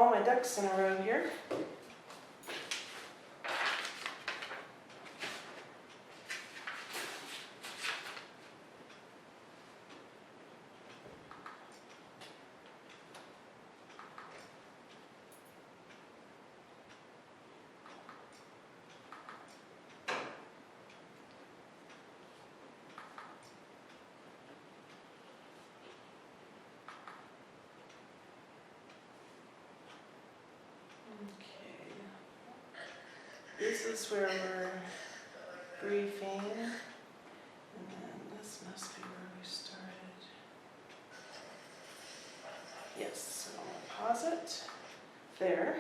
all my ducks in a row here. This is where we're briefing, and then this must be where we started. Yes, so I'll pause it there.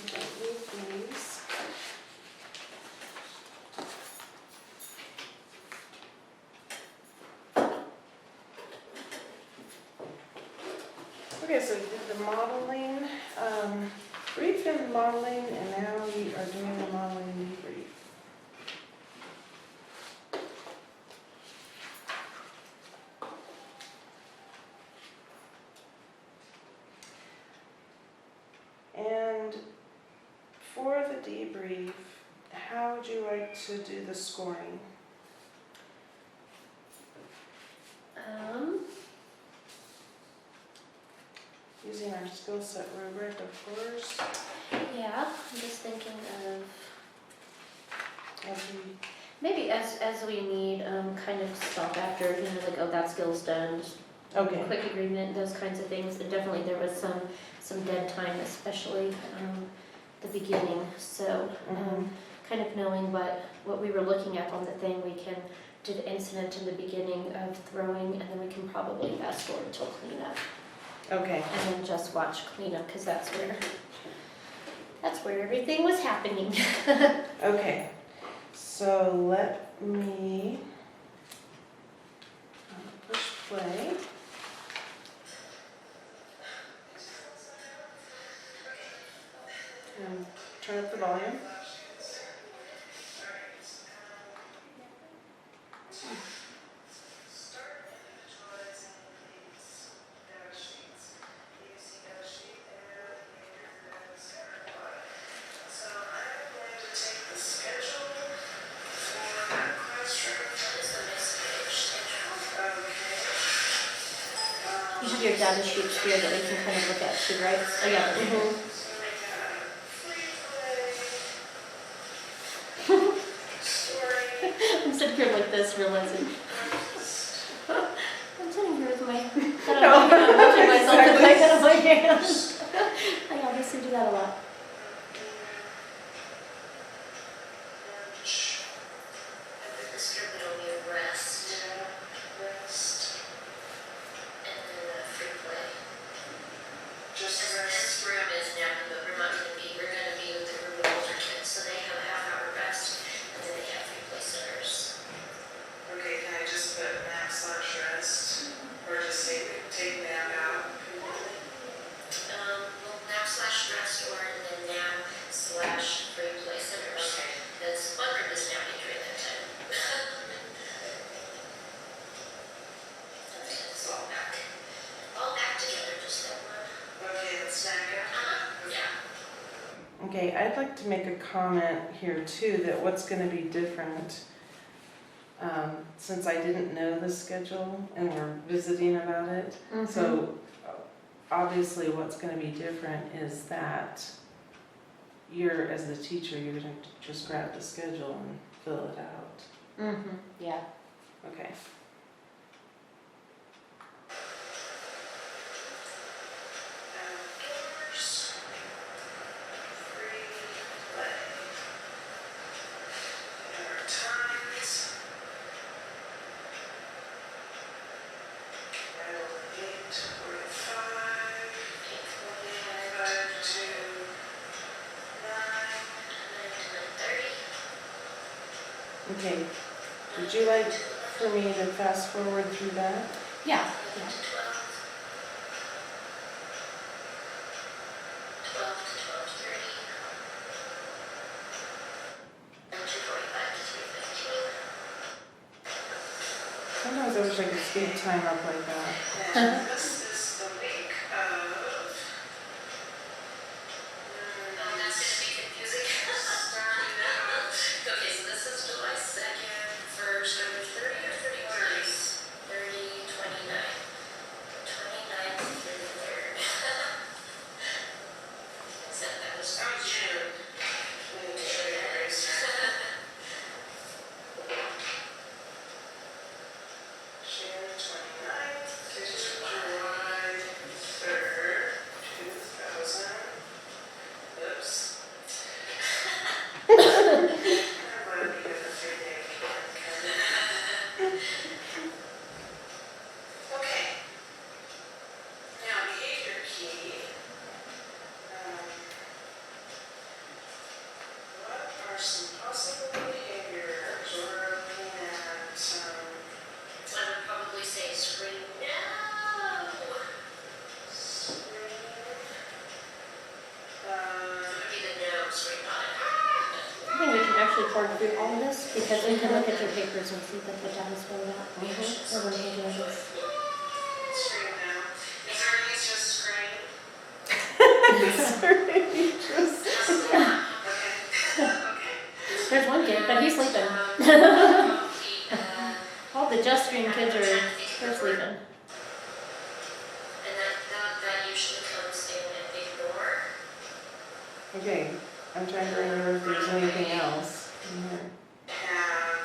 And I'll move these. Okay, so we did the modeling, brief and modeling, and now we are doing the modeling debrief. And for the debrief, how would you like to do the scoring? Using our skill set rubric, of course. Yeah, I'm just thinking of As we, maybe as we need kind of stop after, like, oh, that skill's done, just okay. quick agreement, those kinds of things. And definitely there was some dead time, especially the beginning. So kind of knowing what we were looking at on the thing, we can do the incident in the beginning of throwing, and then we can probably fast forward till cleanup. Okay. And then just watch cleanup, because that's where everything was happening. Okay. So let me push play. And turn up the volume. You have your data sheets here that we can kind of look at too, right? Oh yeah. I'm sitting here like this, realizing I'm sitting here with my head on my hand, watching myself with my head on my hand. I obviously do that a lot. Okay, I'd like to make a comment here too, that what's going to be different, since I didn't know the schedule and we're visiting about it. So obviously what's going to be different is that you're, as the teacher, you're going to just grab the schedule and fill it out. Yeah. Okay. Okay, would you like for me to fast forward through that? Yeah. I wish I could speed time up like that. And this is the week of. That's gonna be confusing. Okay, so this is July 2nd, 1st, number 30 or 31st? 30, 29. 29th through the 3rd. So that was June. We need to show you guys. June 29th to July 3rd, 2000. Oops. I'm glad we get the 3-day weekend. Okay. Now, behavior key. What are some possible behaviors? We're looking at, I would probably say scream no. Scream. Would be the no, scream not it. I think we can actually pour through all of this because we can look at your papers and see that the data's filled out. Or when we do this. Scream no. Is there any just scream? Sorry, just. Okay. There's one kid, but he's sleeping. All the Just Stream kids they're sleeping. And that usually comes in an ignore. Okay, I'm trying to remember if there's anything else in here. Have,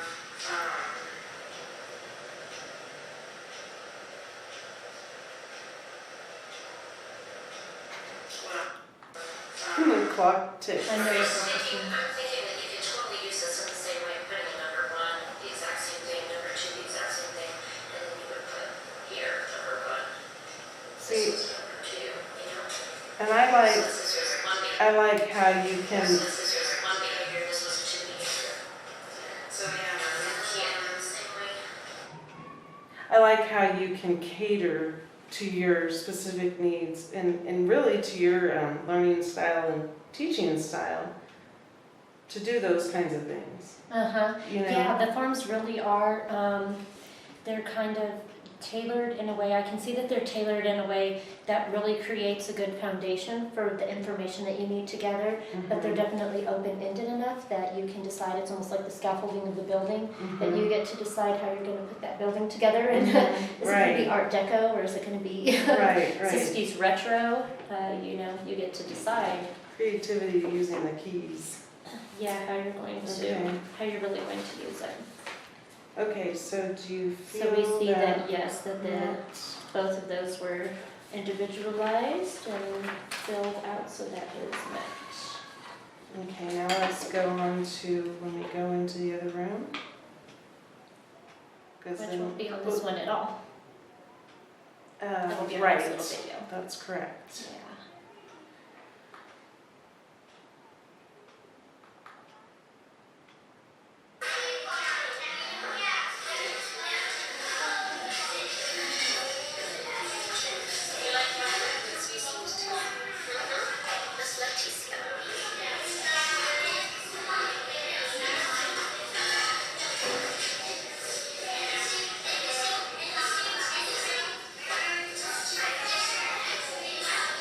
Clock tick. I know I'm it's thinking that you could totally use this in the same way, putting in number 1, the exact same thing, number 2, the exact same thing, and then you would put here, number 1. See, This is number 2, you know. and I like, So this is just 1 I behavior. like how you can, This is just 1 behavior, this was 2 behavior. So we have a key in the same way. I like how you can cater to your specific needs and really to your learning style and teaching style to do those kinds of things. You know? Yeah, the forms really are, they're kind of tailored in a way, I can see that they're tailored in a way that really creates a good foundation for the information that you need to gather, but they're definitely open-ended enough that you can decide, it's almost like the scaffolding of the building, that you get to decide how you're going to put that building together, and is it going to be Art Deco, or is it going to be Right, 60s retro? You know, you get to decide. Creativity using the keys. Yeah, how you're going to, Okay. how you're really going to use it. Okay, so do you feel So we see that that, yes, that both of those were individualized and filled out, so that is met. Okay, now let's go on to when we go into the other room. Which won't be on this one at all. It'll be a right, nice little video. that's correct. Yeah.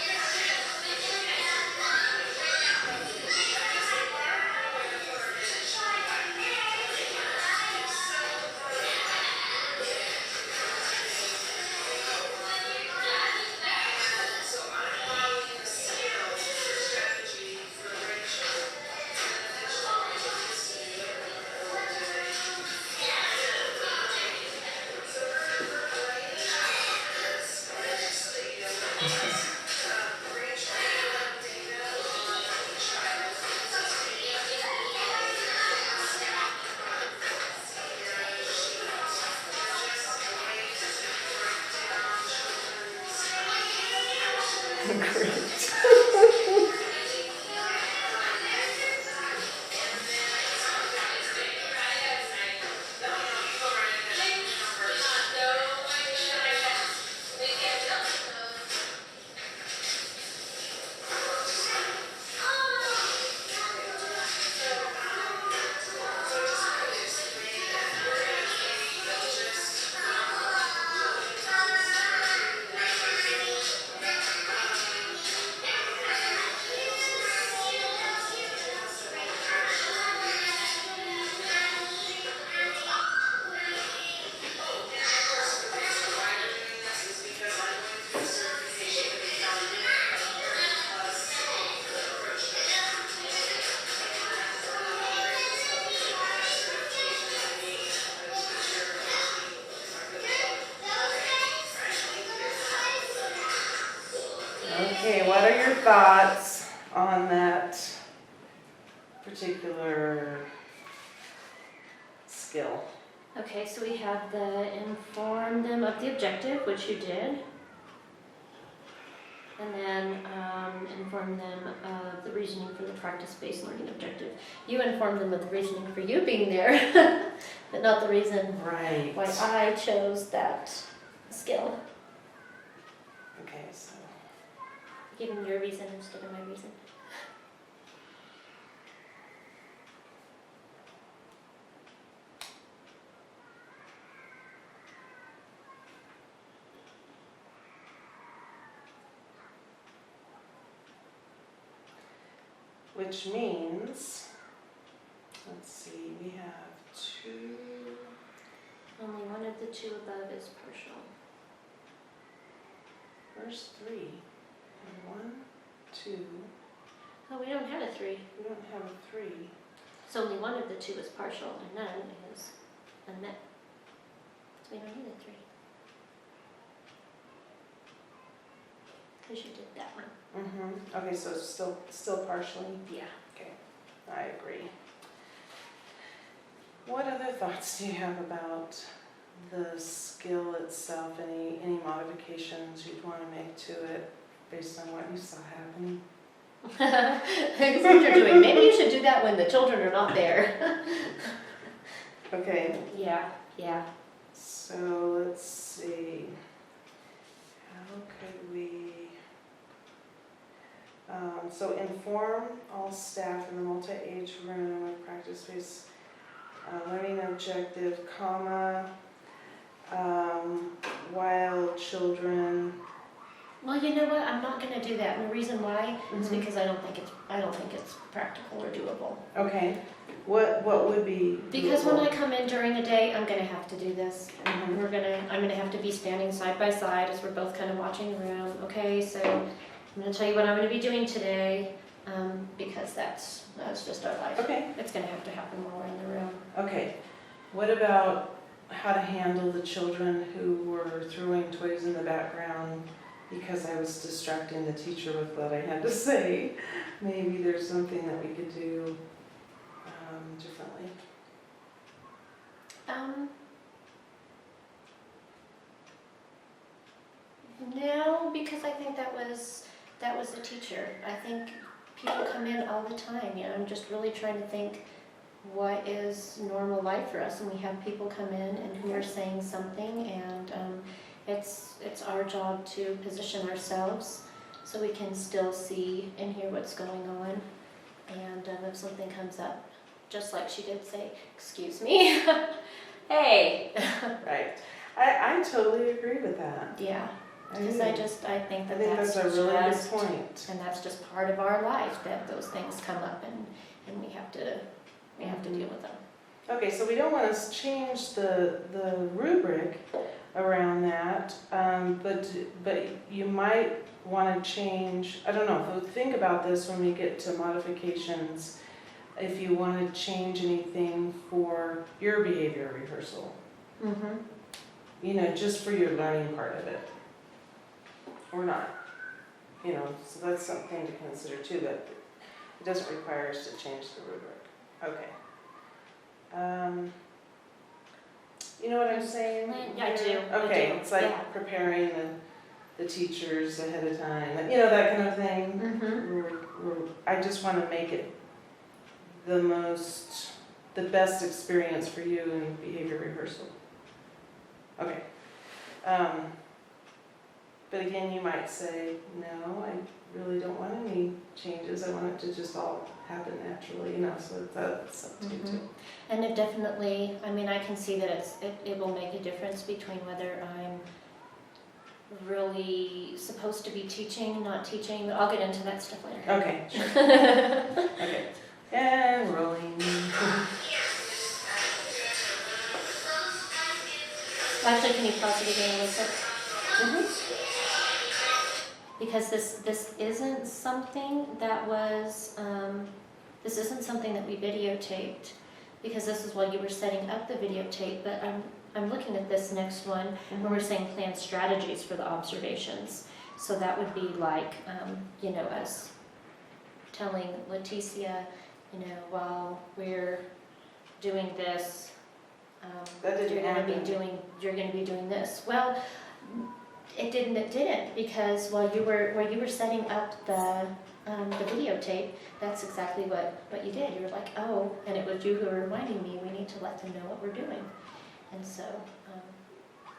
Okay. thoughts on that particular skill? Okay, so we have the inform them of the objective, which you did. And then inform them of the reasoning for the practice-based learning objective. You informed them of the reasoning for you being there, but not the reason Right. why I chose that skill. Okay, so. Giving your reason instead of my reason. Which means, let's see, we have 2. Only one of the two above is partial. Where's 3? 1, 2. Oh, we don't have a 3. We don't have a 3. So only one of the two is partial and none is unmet. So we don't need a 3. Because you did that one. Okay, so it's still partially. Yeah. Okay, I agree. What other thoughts do you have about the skill itself? Any modifications you'd want to make to it based on what you saw happening? That's what you're doing. Maybe you should do that when the children are not there. Okay, Yeah. so let's see. How could we? So inform all staff in the multi-age room with practice-based learning objective, comma, while children. Well, you know what? I'm not going to do that. And the reason why is Mhm. because I don't think it's practical or doable. Okay, what would be? Because when doable? I come in during the day, I'm going to have to do this. Mhm. I'm gonna have to be standing side by side as we're both kind of watching the room. Okay, so I'm gonna tell you what I'm gonna be doing today, because that's just our life. Okay, It's gonna have to happen while we're in the room. okay. What about how to handle the children who were throwing toys in the background because I was distracting the teacher with what I had to say? Maybe there's something that we could do differently. No, because I think that was the teacher. I think people come in all the time. You know, I'm just really trying to think what is normal life for us, and we have people come in and who are saying something, and it's our job to position ourselves so we can still see and hear what's going on. And if something comes up, just like she did say, "Excuse me," hey. Right. I totally agree with that. Yeah. Because do. I think I that think that's that's a really good just, point. and that's just part of our life, that those things come up and we have to deal with them. Okay, so we don't want to change the rubric around that, but you might want to change, I don't know, if we think about this when we get to modifications, if you want to change anything for your behavior rehearsal, Mm-hmm. you know, just for your learning part of it, or not, you know, so that's something to consider too, but it doesn't require us to change the rubric. Okay. You know what I'm saying? Yeah, I do. Okay, I do. it's like Yeah. preparing the teachers ahead of time, you know, that kind of thing. Mm-hmm. I just want to make it the best experience for you in behavior rehearsal. Okay. But again, you might say, no, I really don't want any changes. I want it to just all happen naturally, you know, so that's up to you too. And it definitely, I mean, I can see that it will make a difference between whether I'm really supposed to be teaching, not teaching, but I'll get into that stuff later. Okay, sure. Okay. And rolling. Actually, can you pause it again, Lisa? Mm-hmm. Because this isn't something that was, this isn't something that we videotaped, because this is while you were setting up the videotape, but I'm looking at this next one where we're saying plan strategies for the observations. So that would be like, you know, us telling Leticia, you know, while we're doing this, That didn't you're gonna happen. you're gonna be doing this. Well, it didn't, because while you were setting up the videotape, that's exactly what you did. You were like, oh, and it was you who were reminding me, we need to let them know what we're doing. And so,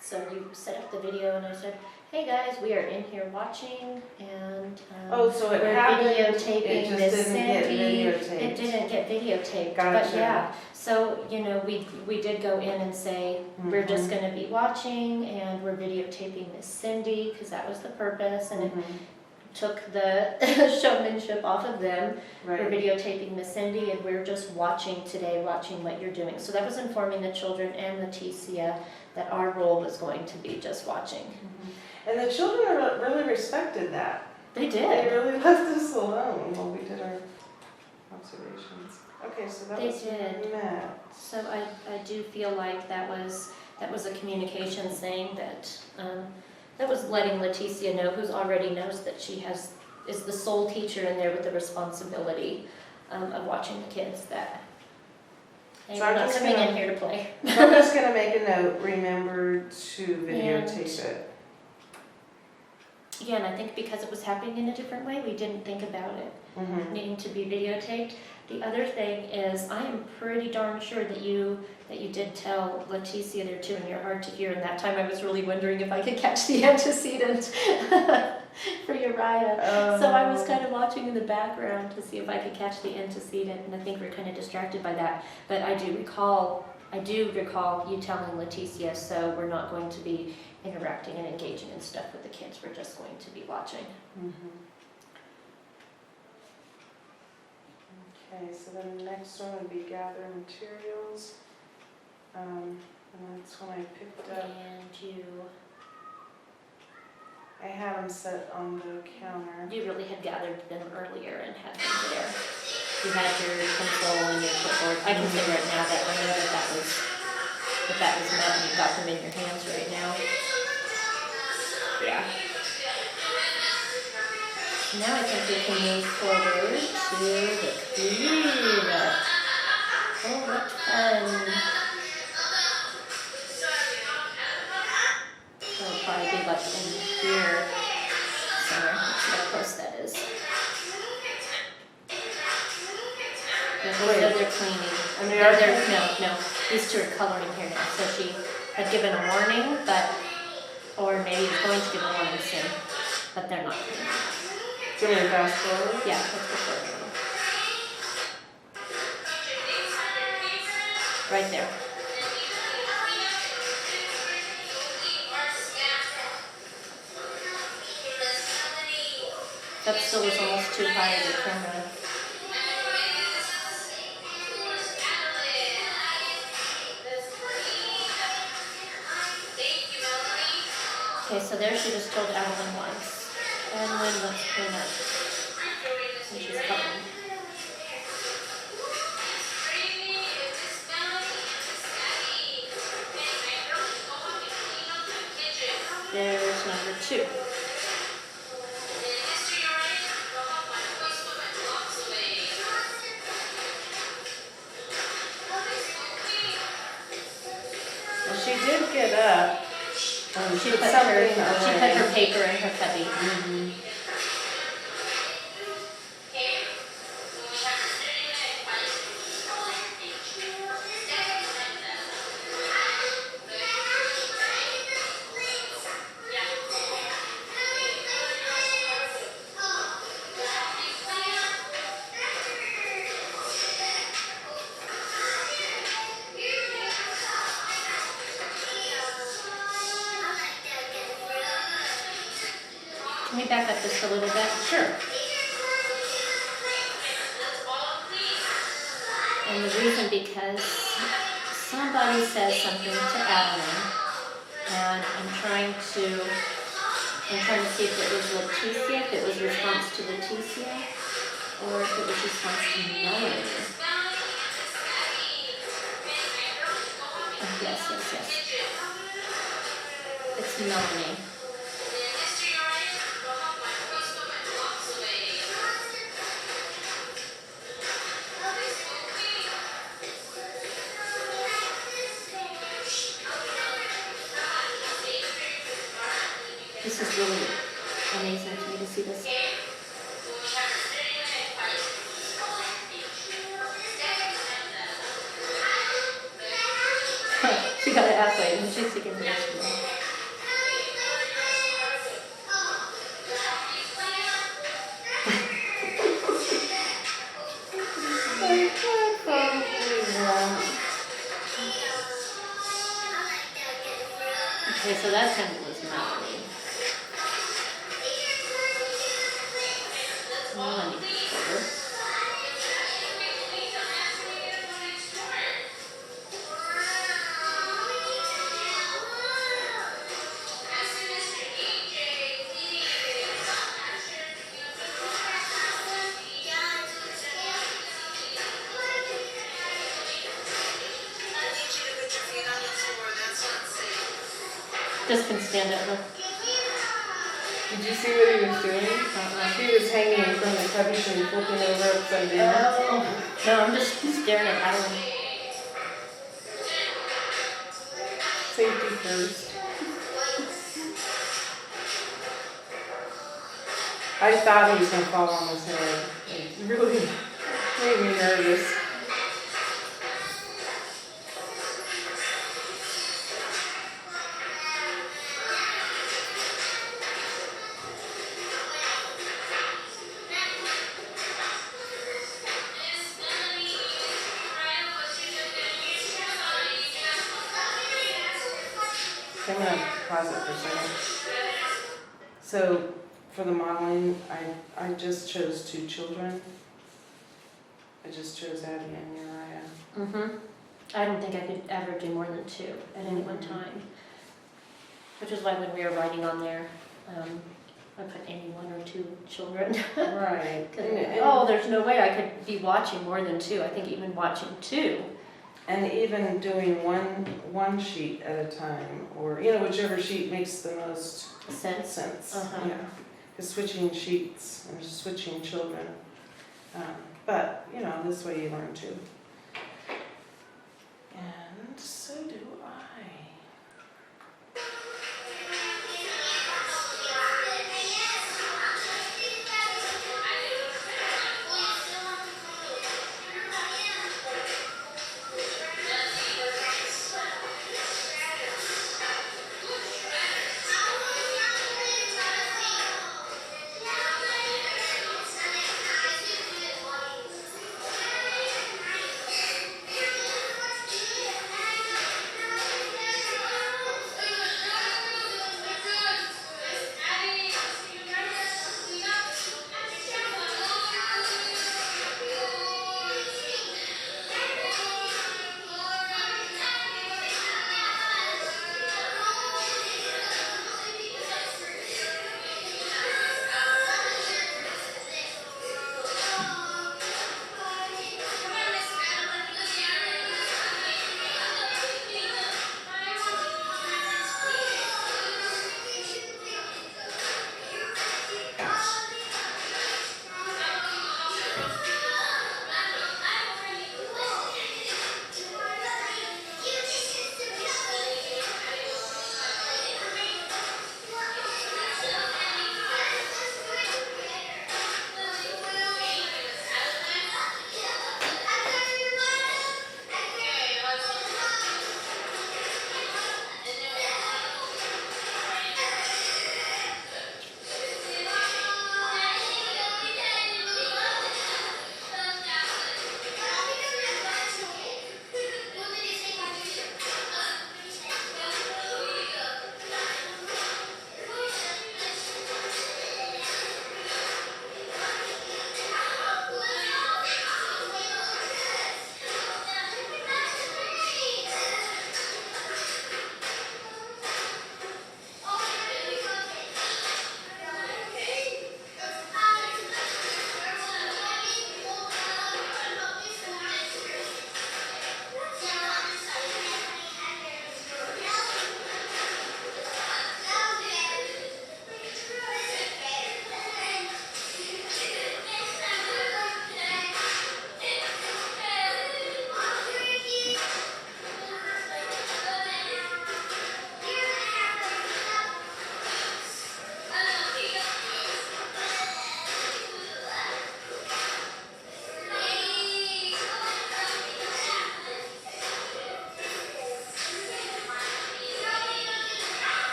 so you set up the video, and I said, hey guys, we are in here watching, and Oh, so it we're happened, videotaping it just Miss didn't get Cindy. videotaped. It didn't get videotaped, Gotcha. but yeah. So, you know, we did go in and say, we're just gonna be watching, and we're videotaping Miss Cindy, because that was the purpose, and it took the showmanship off of them. We're Right. videotaping Miss Cindy, and we're just watching today, watching what you're doing. So that was informing the children and Leticia that our role was going to be just watching. And the children really respected that. They They did. really left us alone while we did our observations. Okay, so that They was did. met. So I do feel like that was a communication saying that, that was letting Leticia know, who's already knows that she is the sole teacher in there with the responsibility of watching the kids, that hey, So we're I'm not just coming gonna- in here to play. So I'm just gonna make a note, remember to videotape it. Yeah, and I think because it was happening in a different way, we didn't think about it needing to be videotaped. The other thing is, I am pretty darn sure that you did tell Leticia there too, and you're hard to hear. And that time I was really wondering if I could catch the antecedent for Uriah. So I was kind of watching in the background to see if I could catch the antecedent, and I think we're kind of distracted by that. But I do recall you telling Leticia, so we're not going to be interacting and engaging in stuff with the kids. We're just going to be watching. Okay, so then the next one would be gather materials. And that's when I picked up, And I had them set on the counter. you really had gathered them earlier and had them there. You had your pencil and your clipboard. I can say right now that I know that was met, and you got them in your hands right now. Yeah. Now I think we can move forward to the cleanup. Oh, what fun. It'll probably be like in here somewhere. Let's see how close that is. They're cleaning. And they are No, these two are coloring here now. So she had given a warning, or maybe is going to give a warning soon, but they're not cleaning. Do you want me to fast forward? Yeah, let's go forward. Right there. That still is almost too high of the camera. Okay, so there she just told Evelyn once. Evelyn, let's clean up. And she's coming. There's number 2. Well, she did get up. She put put something her away. paper in her cubby. Can we back up just a little bit? Sure. And the reason because somebody says something to Adeline, and I'm trying to see if it was Leticia, if it was response to Leticia, or if it was response to Melanie. Oh, yes. It's Melanie. This is really amazing to me to see this. She got it halfway and she's thinking the rest of it. Okay, so that time was Melanie. Melanie quarter. Just can stand it. Look. Did you see what he was doing? He was hanging from the cubbies and flipping over upside down. Oh. No, I'm just staring at Adeline. Safety first. I thought he was going to fall on his head. It really made me nervous. I'm going to pause it for a second. So, for the modeling, I just chose 2 children. I just chose Abby and Uriah. Mm-hmm. I don't think I could ever do more than 2 at any one time. Which is why when we were writing on there, I put any 1 or 2 children. Right. Oh, there's no way I could be watching more than 2. I think even watching 2. And even doing one sheet at a time, or whichever sheet makes the most sense. Uh-huh. Yeah, because switching sheets and switching children, but this way you learn too. And so do I.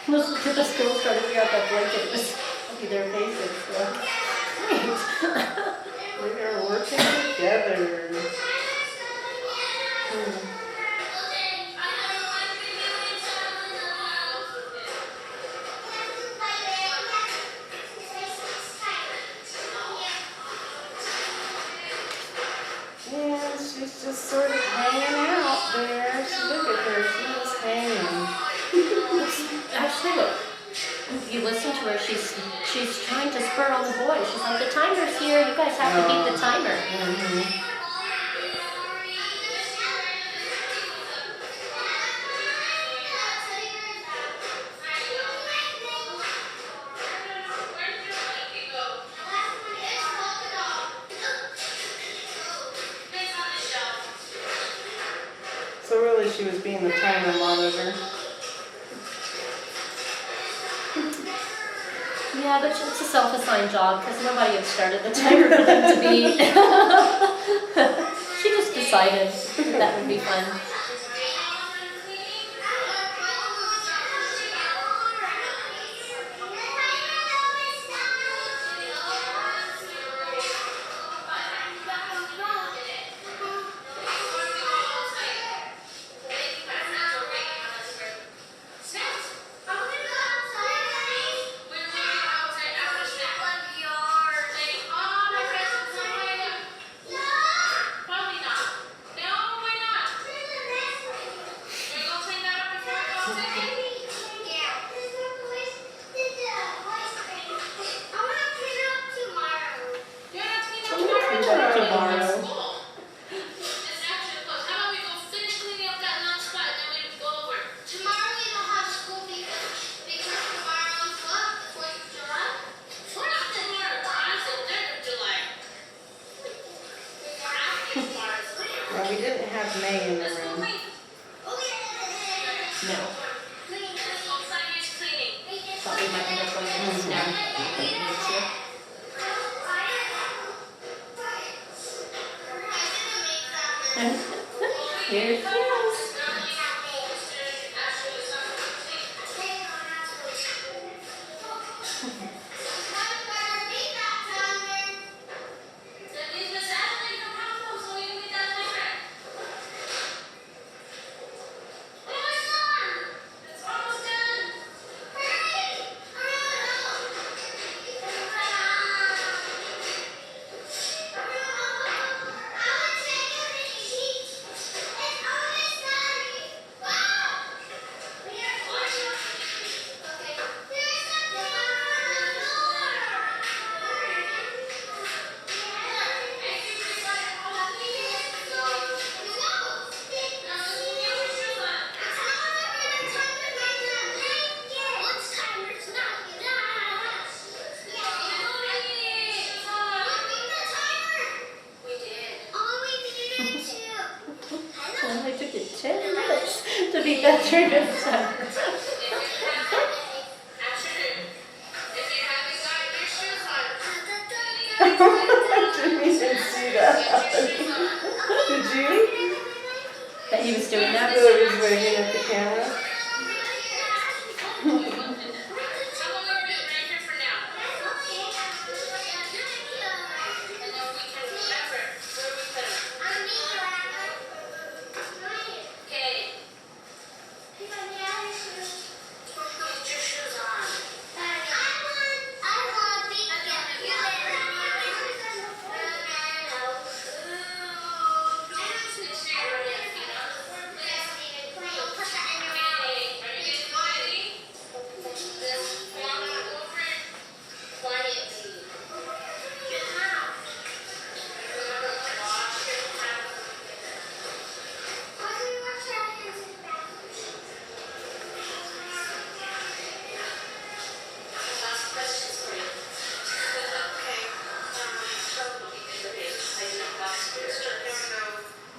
Those the girls started to out that blanket, it was looking their faces, so. Great. We are working together. And she's just sort of hanging out there. Look at her, she's just hanging. Actually, look, if you listen to her, she's trying to spur on the boys. She's like, the timer's here, you guys have to beat the timer. Mm-hmm. So really she was being the timer monitor. Yeah, but it's a self-assigned job because nobody had started the timer for them to beat. She just decided that would be fun. Tomorrow. Well, we didn't have May in the room. No. Thought we might end up going to this now. Here she is. It only took you 10 minutes to beat that trigger. I didn't even see that. Did you? That he was doing that? I was waving at the camera.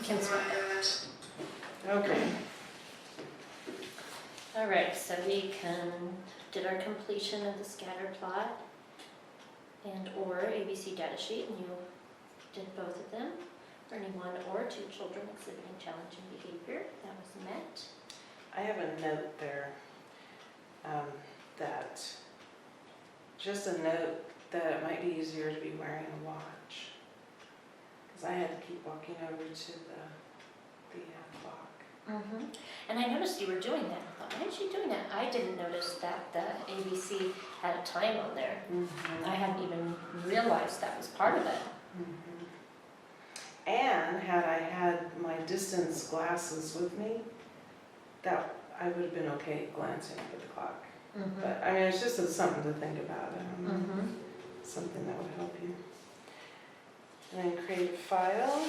Can smell it. Okay. All right, so we did our completion of the scatter plot and or ABC data sheet, and you did both of them. For any one or two children exhibiting challenging behavior, that was met. I have a note there. that, just a note that it might be easier to be wearing a watch. Because I had to keep walking over to the clock. Mm-hmm. And I noticed you were doing that. I thought, why is she doing that? I didn't notice that the ABC had a time on there. I hadn't even realized that was part of it. And had I had my distance glasses with me, that I would have been okay glancing up at the clock. But I mean, it's just something to think about. Something that would help you. And then create a file.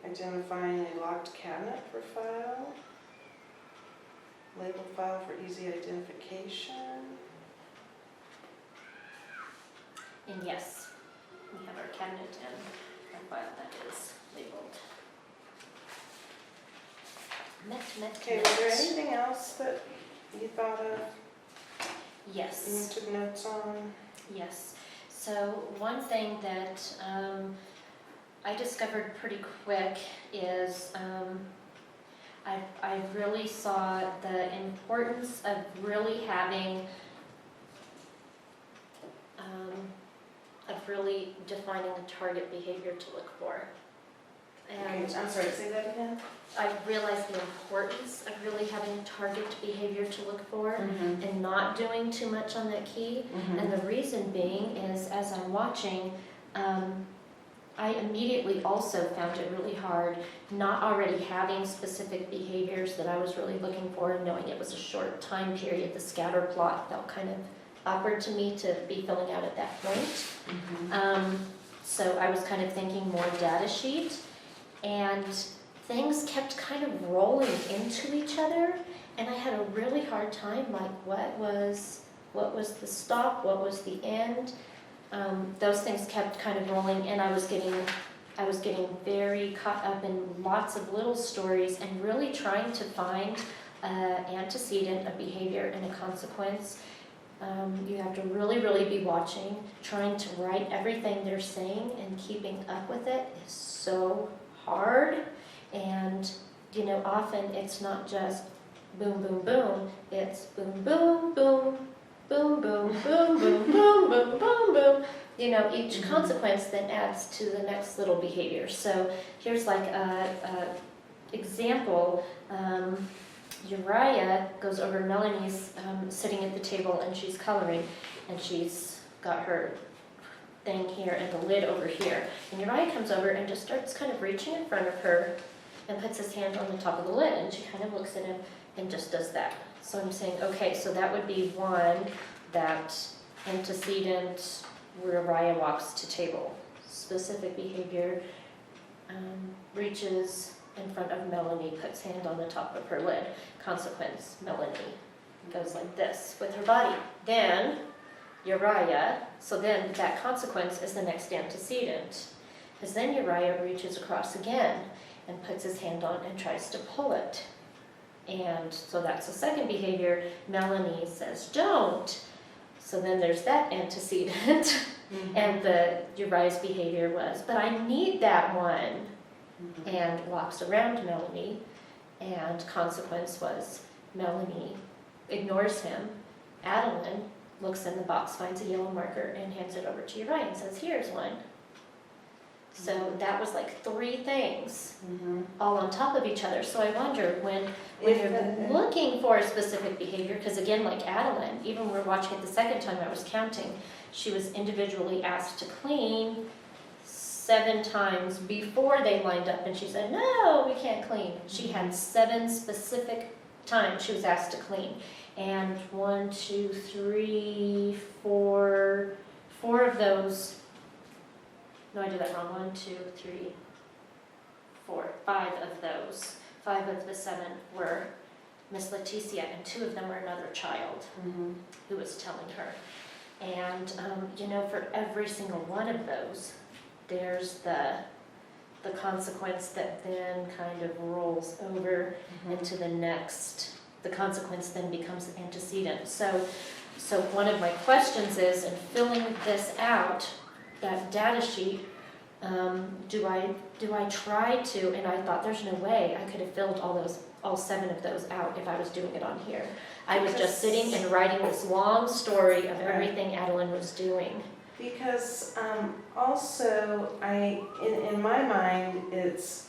Identifying a locked cabinet for file. Label file for easy identification. And yes, we have our cabinet and our file that is labeled. Okay, was there anything else that you thought of, Yes. you took notes on? Yes. So one thing that I discovered pretty quick is I really saw the importance of really having, of really defining a target behavior to look for. And Okay, I'm sorry, say that again? I realized the importance of really having a target behavior to look for and not doing too much on that key. And the reason being is, as I'm watching, I immediately also found it really hard not already having specific behaviors that I was really looking for, knowing it was a short time period. The scatter plot felt kind of awkward to me to be filling out at that point. So I was kind of thinking more data sheet, and things kept kind of rolling into each other, and I had a really hard time, like what was the stop, what was the end. Those things kept kind of rolling, and I was getting very caught up in lots of little stories and really trying to find an antecedent, a behavior, and a consequence. You have to really, really be watching, trying to write everything they're saying, and keeping up with it is so hard. And often it's not just boom, boom, boom, it's boom, boom, boom, boom, boom, boom, boom, boom, boom, boom, boom. Each consequence then adds to the next little behavior. So here's like a example. Uriah goes over Melanie's sitting at the table, and she's coloring, and she's got her thing here and the lid over here. And Uriah comes over and just starts kind of reaching in front of her and puts his hand on the top of the lid, and she kind of looks at him and just does that. So I'm saying, okay, so that would be one, that antecedent where Uriah walks to table. Specific behavior, reaches in front of Melanie, puts hand on the top of her lid. Consequence, Melanie goes like this with her body. Then Uriah, so then that consequence is the next antecedent. Because then Uriah reaches across again and puts his hand on and tries to pull it. And so that's the second behavior. Melanie says, don't. So then there's that antecedent. And the Uriah's behavior was, but I need that one. And walks around Melanie, and consequence was Melanie ignores him. Adeline looks in the box, finds a yellow marker, and hands it over to Uriah and says, here's one. So that was like three things all on top of each other. So I wonder when you're looking for a specific behavior, because again, like Adeline, even when we were watching it the second time I was counting, she was individually asked to clean 7 times before they lined up, and she said, no, we can't clean. She had 7 specific times she was asked to clean. And 1, 2, 3, 4 of those, no, I did that wrong, 1, 2, 3, 4, 5 of those, 5 of the 7 were Miss Leticia, and 2 of them were another child who was telling her. And, for every single one of those, there's the consequence that then kind of rolls over into the next. The consequence then becomes the antecedent. So one of my questions is, in filling this out, that data sheet, Do I try to, and I thought there's no way I could have filled all 7 of those out if I was doing it on here. I was just sitting and writing this long story of everything Adeline was doing. Because also, in my mind, it's